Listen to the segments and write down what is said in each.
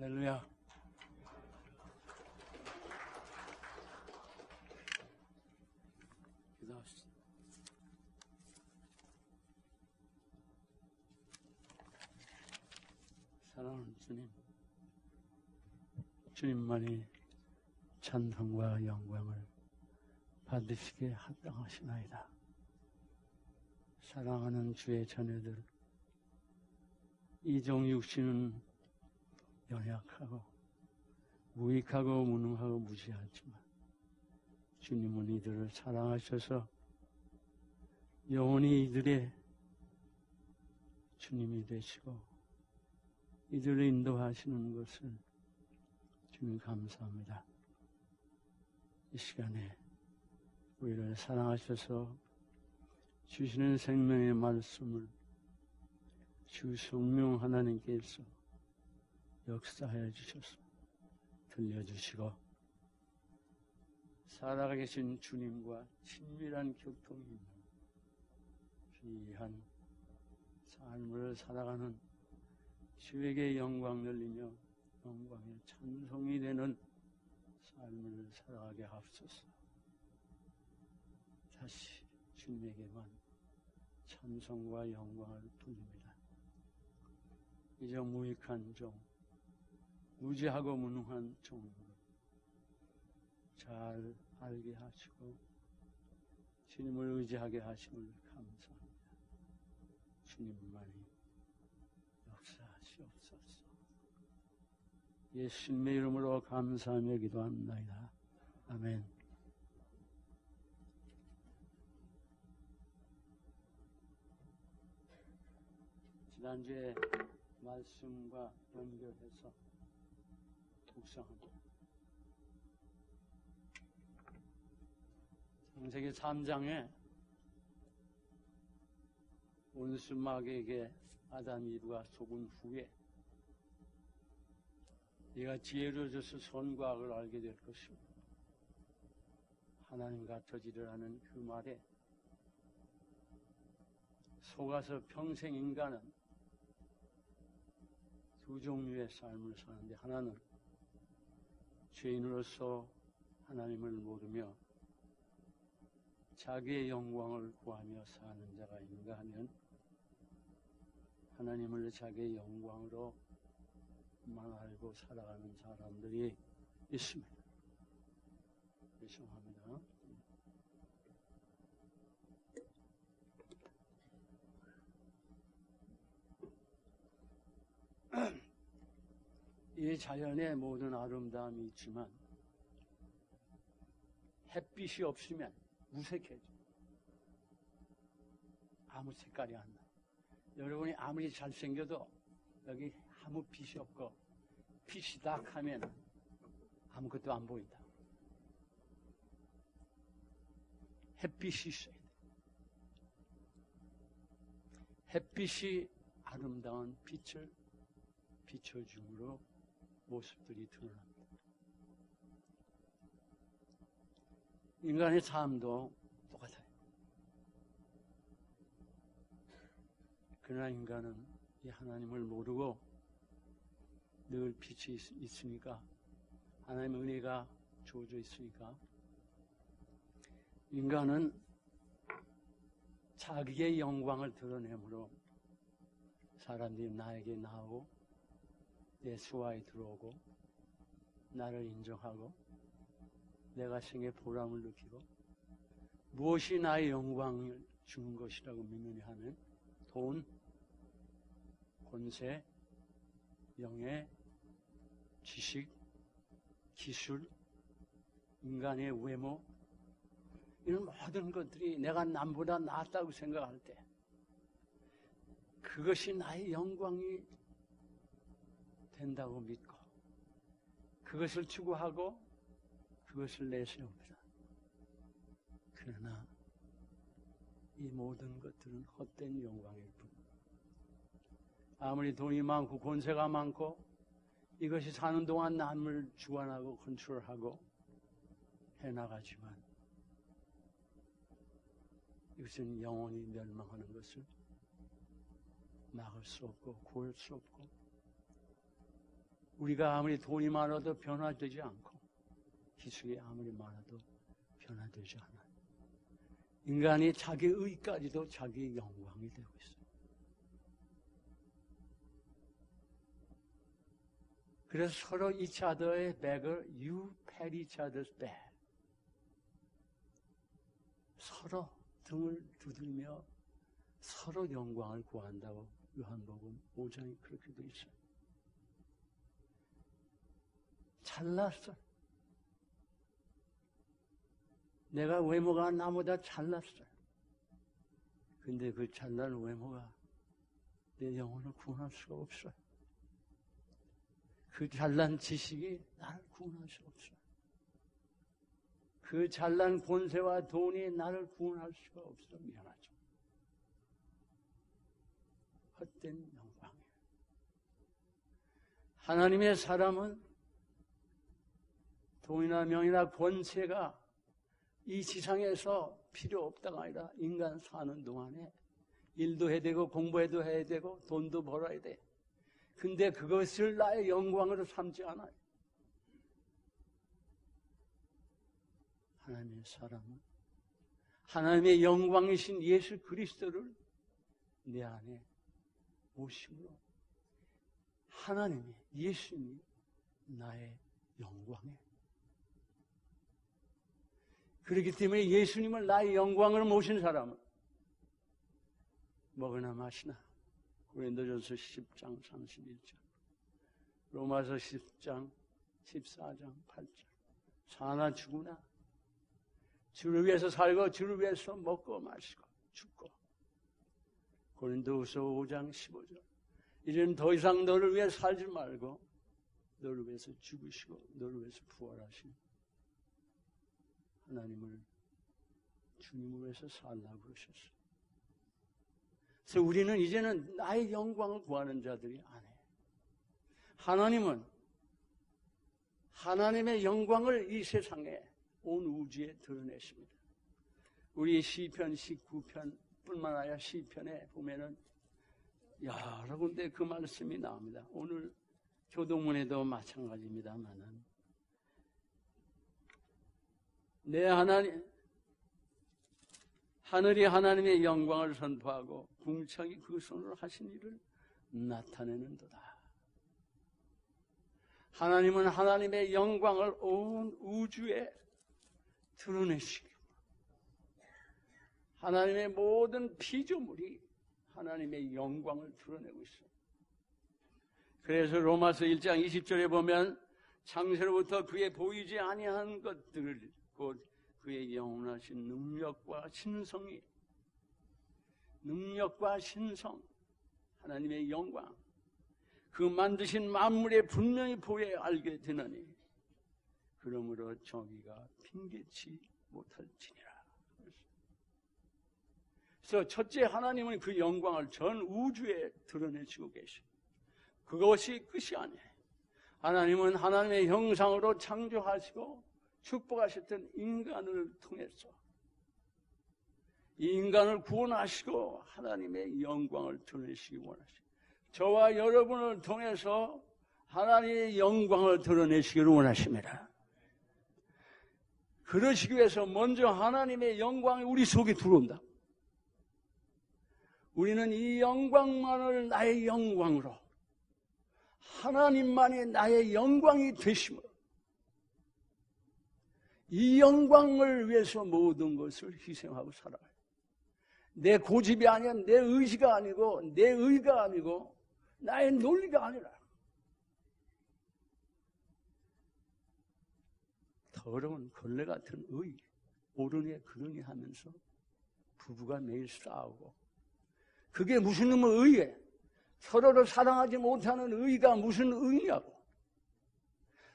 할렐루야. 기도합시다. 사랑하는 주님, 주님만이 찬송과 영광을 받으시기에 합당하시나이다. 사랑하는 주의 자녀들, 이종 육신은 연약하고 무익하고 무능하고 무지하지만 주님은 이들을 사랑하셔서 영원히 이들의 주님이 되시고 이들을 인도하시는 것을 주님 감사합니다. 이 시간에 우리를 사랑하셔서 주시는 생명의 말씀을 주 성령 하나님께서 역사하여 주셔서 들려주시고 살아계신 주님과 친밀한 교통이 있는 귀한 삶을 살아가는 주에게 영광 돌리며 영광의 찬송이 되는 삶을 살아가게 하옵소서. 다시 주님에게만 찬송과 영광을 돌립니다. 이제 무익한 종, 무지하고 무능한 종으로 잘 알게 하시고 주님을 의지하게 하심을 감사합니다. 주님만이 역사하시옵소서. 예수님의 이름으로 감사하며 기도합니다. 아멘. 지난주에 말씀과 연결해서 묵상합니다. 창세기 3장에 온수 마귀에게 아담 이브가 속은 후에 네가 지혜로워져서 선과 악을 알게 될 것이고 하나님 같아지리라는 그 말에 속아서 평생 인간은 두 종류의 삶을 사는데 하나는 죄인으로서 하나님을 모르며 자기의 영광을 구하며 사는 자가 있는가 하면 하나님을 자기의 영광으로만 알고 살아가는 사람들이 있습니다. 죄송합니다. 이 자연의 모든 아름다움이 있지만 햇빛이 없으면 무색해져. 아무 색깔이 안 나. 여러분이 아무리 잘생겨도 여기 아무 빛이 없고 빛이 딱 하면 아무것도 안 보인다. 햇빛이 있어야 돼. 햇빛이 아름다운 빛을 비춰줌으로 모습들이 드러납니다. 인간의 삶도 똑같아요. 그러나 인간은 이 하나님을 모르고 늘 빛이 있으니까 하나님의 은혜가 주어져 있으니까 인간은 자기의 영광을 드러내므로 사람들이 나에게 나오고 내 수하에 들어오고 나를 인정하고 내가 생에 보람을 느끼고 무엇이 나의 영광을 주는 것이라고 믿느냐 하면 돈, 권세, 명예, 지식, 기술, 인간의 외모 이런 모든 것들이 내가 남보다 낫다고 생각할 때 그것이 나의 영광이 된다고 믿고 그것을 추구하고 그것을 내세웁니다. 그러나 이 모든 것들은 헛된 영광일 뿐. 아무리 돈이 많고 권세가 많고 이것이 사는 동안 남을 주관하고 컨트롤하고 해나가지만 이것은 영원히 멸망하는 것을 막을 수 없고 구할 수 없고 우리가 아무리 돈이 많아도 변화되지 않고 기술이 아무리 많아도 변화되지 않아요. 인간이 자기 의까지도 자기 영광이 되고 있어요. 그래서 서로 each other의 back을 you pat each other's back. 서로 등을 두들며 서로 영광을 구한다고 요한복음 5장에 그렇게 되어 있어요. 잘났어. 내가 외모가 나보다 잘났어요. 근데 그 잘난 외모가 내 영혼을 구원할 수가 없어요. 그 잘난 지식이 나를 구원할 수가 없어요. 그 잘난 권세와 돈이 나를 구원할 수가 없어. 미안하죠. 헛된 영광이에요. 하나님의 사람은 돈이나 명이나 권세가 이 지상에서 필요 없다가 아니라 인간 사는 동안에 일도 해야 되고 공부해도 해야 되고 돈도 벌어야 돼. 근데 그것을 나의 영광으로 삼지 않아요. 하나님의 사람은 하나님의 영광이신 예수 그리스도를 내 안에 오심으로 하나님이, 예수님이 나의 영광이에요. 그렇기 때문에 예수님을 나의 영광으로 모신 사람은 먹으나 마시나 고린도전서 10장 31절, 로마서 10장 14장 8절, 사나 죽으나 주를 위해서 살고 주를 위해서 먹고 마시고 죽고, 고린도후서 5장 15절, 이제는 더 이상 너를 위해 살지 말고 너를 위해서 죽으시고 너를 위해서 부활하신 하나님을 주님을 위해서 살라고 그러셨어요. 그래서 우리는 이제는 나의 영광을 구하는 자들이 아니에요. 하나님은 하나님의 영광을 이 세상에, 온 우주에 드러내십니다. 우리 시편 19편 뿐만 아니라 시편에 보면은 여러 군데 그 말씀이 나옵니다. 오늘 교동문에도 마찬가지입니다만은, 내 하나님, 하늘이 하나님의 영광을 선포하고 궁창이 그 손으로 하신 일을 나타내는도다. 하나님은 하나님의 영광을 온 우주에 드러내시고, 하나님의 모든 피조물이 하나님의 영광을 드러내고 있어요. 그래서 로마서 1장 20절에 보면 창세로부터 그의 보이지 아니한 것들, 곧 그의 영원하신 능력과 신성, 하나님의 영광, 그 만드신 만물에 분명히 보여 알게 되느니 그러므로 정의가 핑계치 못할지니라. 그래서 첫째, 하나님은 그 영광을 전 우주에 드러내시고 계십니다. 그것이 끝이 아니에요. 하나님은 하나님의 형상으로 창조하시고 축복하셨던 인간을 통해서 이 인간을 구원하시고 하나님의 영광을 드러내시기 원하십니다. 저와 여러분을 통해서 하나님의 영광을 드러내시기를 원하십니다. 그러시기 위해서 먼저 하나님의 영광이 우리 속에 들어온다. 우리는 이 영광만을 나의 영광으로, 하나님만이 나의 영광이 되심으로 이 영광을 위해서 모든 것을 희생하고 살아가요. 내 고집이 아니야, 내 의지가 아니고, 내 의가 아니고, 나의 논리가 아니라 더러운 걸레 같은 의, 오르니 그러니 하면서 부부가 매일 싸우고, 그게 무슨 놈의 의에, 서로를 사랑하지 못하는 의가 무슨 의냐고.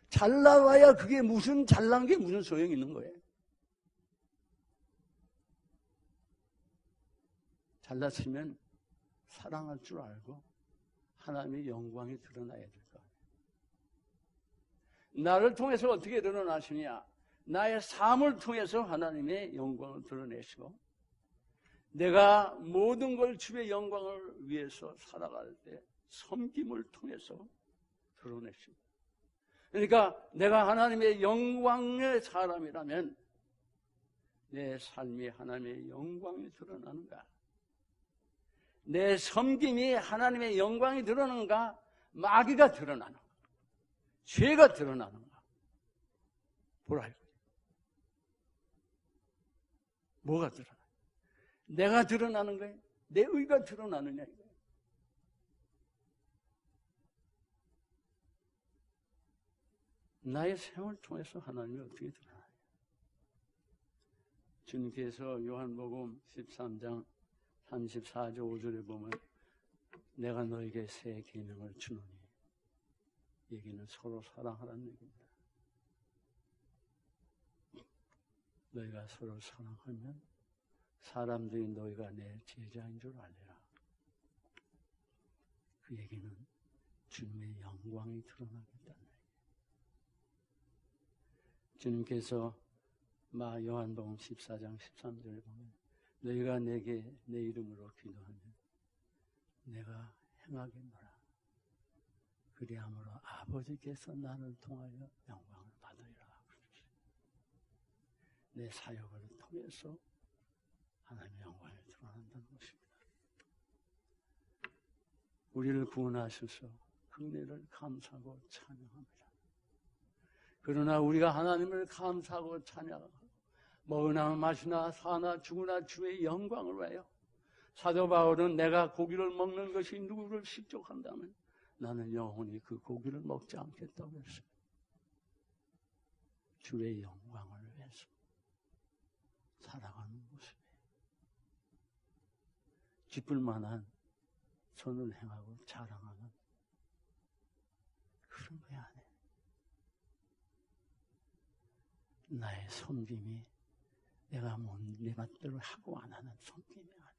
잘나와야 그게 무슨, 잘난 게 무슨 소용이 있는 거예요. 잘났으면 사랑할 줄 알고 하나님의 영광이 드러나야 될 거예요. 나를 통해서 어떻게 드러나시냐? 나의 삶을 통해서 하나님의 영광을 드러내시고, 내가 모든 걸 주의 영광을 위해서 살아갈 때 섬김을 통해서 드러내십니다. 그러니까 내가 하나님의 영광의 사람이라면 내 삶이 하나님의 영광이 드러나는가? 내 섬김이 하나님의 영광이 드러나는가? 마귀가 드러나는가? 죄가 드러나는가? 보라 이거죠. 뭐가 드러나? 내가 드러나는 거예요? 내 의가 드러나느냐 이거예요. 나의 생활을 통해서 하나님이 어떻게 드러나요? 주님께서 요한복음 13장 34절 5절에 보면 내가 너에게 새 계명을 주노니 얘기는 서로 사랑하라는 얘기입니다. 너희가 서로 사랑하면 사람들이 너희가 내 제자인 줄 알리라. 그 얘기는 주님의 영광이 드러나겠다는 얘기예요. 주님께서 요한복음 14장 13절에 보면 너희가 내게 내 이름으로 기도하면 내가 행하겠노라. 그리함으로 아버지께서 나를 통하여 영광을 받으리라. 내 사역을 통해서 하나님의 영광이 드러난다는 것입니다. 우리를 구원하셔서 은혜를 감사하고 찬양합니다. 그러나 우리가 하나님을 감사하고 찬양하고 먹으나 마시나 사나 죽으나 주의 영광을 위하여 사도 바울은 내가 고기를 먹는 것이 누구를 식족한다면 나는 영원히 그 고기를 먹지 않겠다고 했어요. 주의 영광을 위해서 살아가는 모습이에요. 기쁠 만한 선을 행하고 자랑하는 그런 게 아니에요. 나의 섬김이 내가 내 맛대로 하고 안 하는 섬김이 아니에요.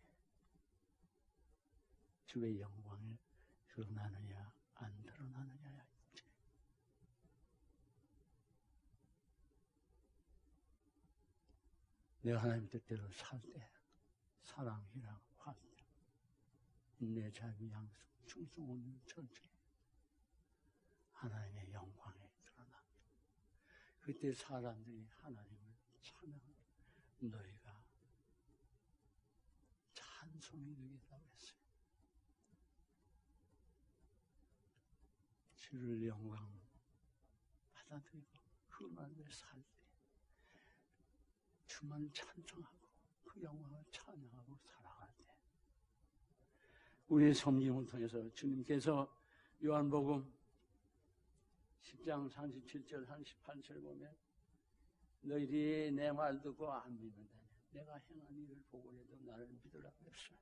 주의 영광이 드러나느냐 안 드러나느냐야 문제. 내가 하나님 뜻대로 살 때 사랑이랑 화평, 인내, 자비, 양성, 충성, 온유, 절제 하나님의 영광이 드러납니다. 그때 사람들이 하나님을 찬양합니다. 너희가 찬송이 되겠다고 했어요. 주를 영광 받아들이고 그 말에 살 때 주만 찬송하고 그 영광을 찬양하고 살아갈 때 우리의 섬김을 통해서 주님께서 요한복음 10장 37절 38절 보면 너희들이 내 말 듣고 안 믿는다면 내가 행한 일을 보고 해도 나를 믿으라고 했어요.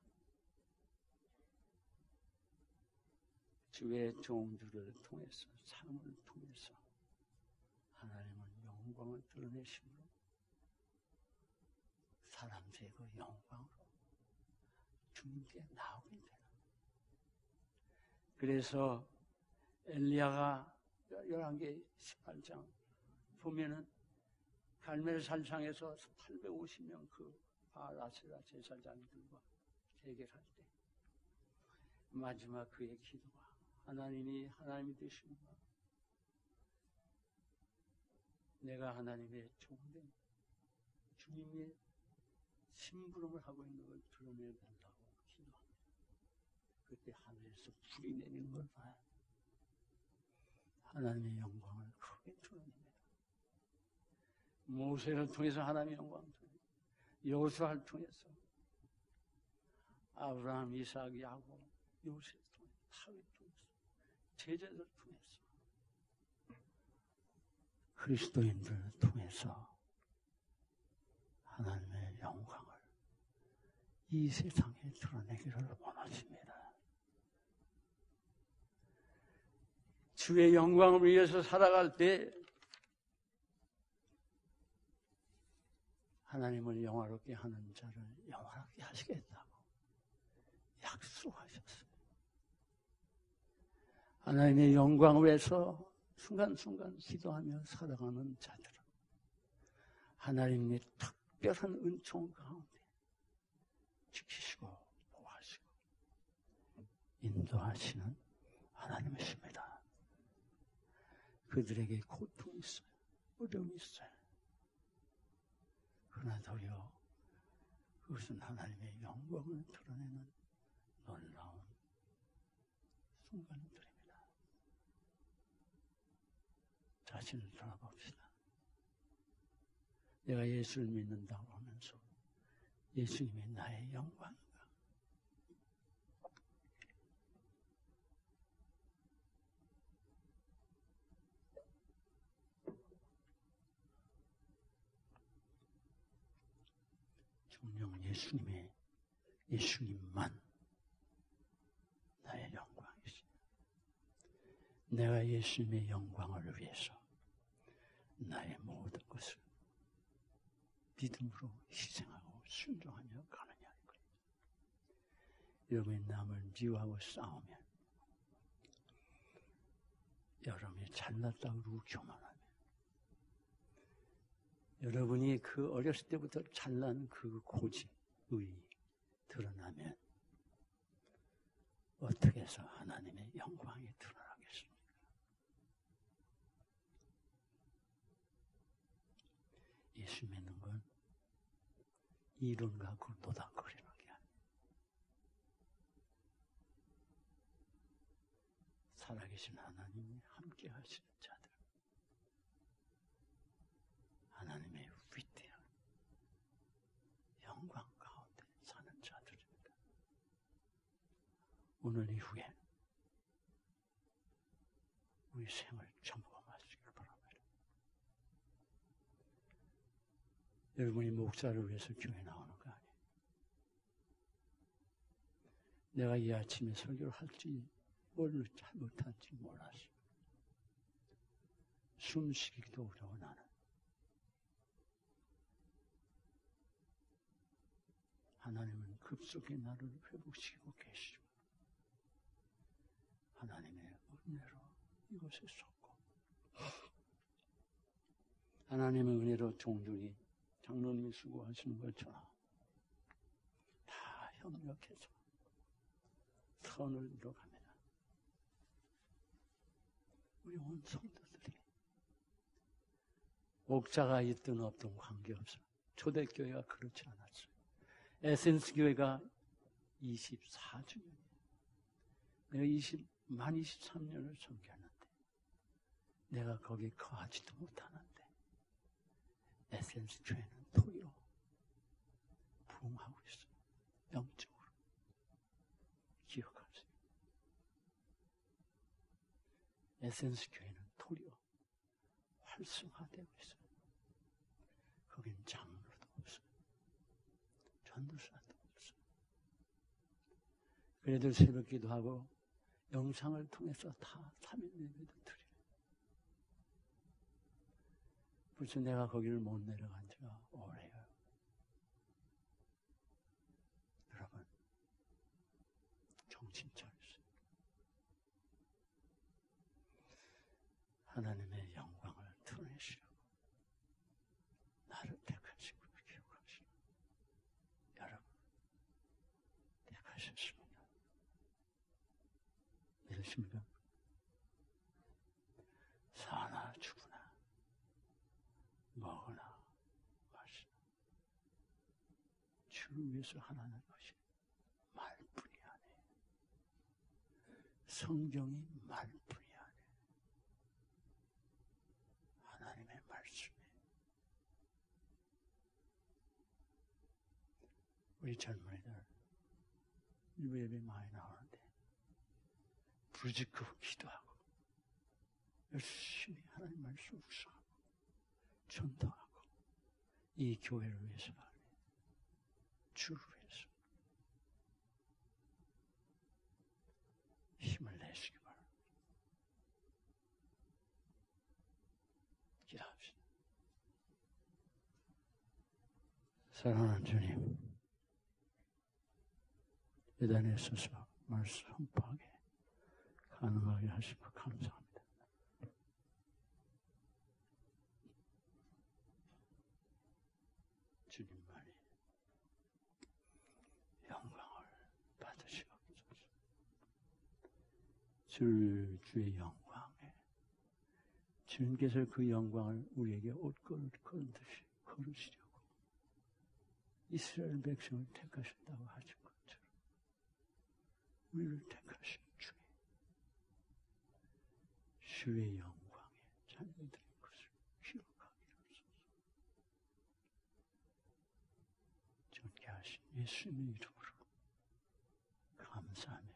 주의 종들을 통해서 삶을 통해서 하나님은 영광을 드러내심으로 사람들의 그 영광으로 주님께 나오게 되는. 그래서 엘리야가 열왕기 18장 보면은 갈멜산상에서 850명 그 바알 아세라 제사장들과 대결할 때 마지막 그의 기도가 하나님이 되시는가? 내가 하나님의 종된 주님의 심부름을 하고 있는 걸 드러내달라고 기도합니다. 그때 하늘에서 불이 내리는 걸 봐요. 하나님의 영광을 크게 드러냅니다. 모세를 통해서 하나님의 영광을 드러냅니다. 여호수아를 통해서 아브라함, 이삭, 야곱, 요셉을 통해서 다윗을 통해서 제자들을 통해서 그리스도인들을 통해서 하나님의 영광을 이 세상에 드러내기를 원하십니다. 주의 영광을 위해서 살아갈 때 하나님을 영화롭게 하는 자를 영화롭게 하시겠다고 약속하셨어요. 하나님의 영광을 위해서 순간순간 기도하며 살아가는 자들은 하나님의 특별한 은총 가운데 지키시고 보호하시고 인도하시는 하나님이십니다. 그들에게 고통이 있어요. 어려움이 있어요. 그러나 도리어 그것은 하나님의 영광을 드러내는 놀라운 순간들입니다. 자신을 돌아봅시다. 내가 예수를 믿는다고 하면서 예수님이 나의 영광인가? 정녕 예수님만 나의 영광이시다. 내가 예수님의 영광을 위해서 나의 모든 것을 믿음으로 희생하고 순종하며 가느냐 이거예요. 여러분이 남을 미워하고 싸우면, 여러분이 잘났다고 그러고 교만하면, 여러분이 그 어렸을 때부터 잘난 그 고집의 드러나면 어떻게 해서 하나님의 영광이 드러나겠습니까? 예수 믿는 건 이론 갖고 노닥거리는 게 아니에요. 살아계신 하나님이 함께 하시는 자들, 하나님의 위대한 영광 가운데 사는 자들입니다. 오늘 이후에 우리 생을 점검하시길 바랍니다. 여러분이 목사를 위해서 교회 나오는 거 아니에요. 내가 이 아침에 설교를 할지 뭘 잘못할지 몰랐어요. 숨쉬기도 어려워 나는. 하나님은 급속히 나를 회복시키고 계시고 하나님의 은혜로 이곳에 섰고 하나님의 은혜로 종들이 장로님이 수고하시는 것처럼 다 협력해서 선을 이뤄갑니다. 우리 온 성도들이 목자가 있든 없든 관계없어. 초대교회가 그렇지 않았어요. 에센스 교회가 24주년이에요. 내가 만 23년을 섬겼는데 내가 거기에 거하지도 못하는데 에센스 교회는 도리어 부흥하고 있어요. 영적으로 기억하세요. 에센스 교회는 도리어 활성화되고 있어요. 거긴 장로도 없어요. 전도사도 없어요. 그래도 새벽 기도하고 영상을 통해서 다 3일 예배도 드려요. 벌써 내가 거기를 못 내려간 지가 오래요. 여러분, 정신 차리세요. 하나님의 영광을 드러내시려고 나를 택하신 걸 기억하시고 여러분 택하셨습니다. 믿으십니까? 사나 죽으나 먹으나 마시나 주를 위해서 하나는 것이 말뿐이 아니에요. 성경이 말뿐이 아니에요. 하나님의 말씀이에요. 우리 젊은이들 일부 예배 많이 나오는데 부르짖고 기도하고 열심히 하나님 말씀 묵상하고 전도하고 이 교회를 위해서 주를 위해서 힘을 내시기 바랍니다. 기도합시다. 사랑하는 주님, 예단에 서서 말씀 헌법하게 가능하게 하신 것 감사합니다. 주님만이 영광을 받으시옵소서. 주의 영광에 주님께서 그 영광을 우리에게 옷걸음 걸듯이 걸으시려고 이스라엘 백성을 택하셨다고 하신 것처럼 우리를 택하신 주의 영광에 자녀들의 것을 기록하기를 소서. 존귀하신 예수님의 이름으로 감사하며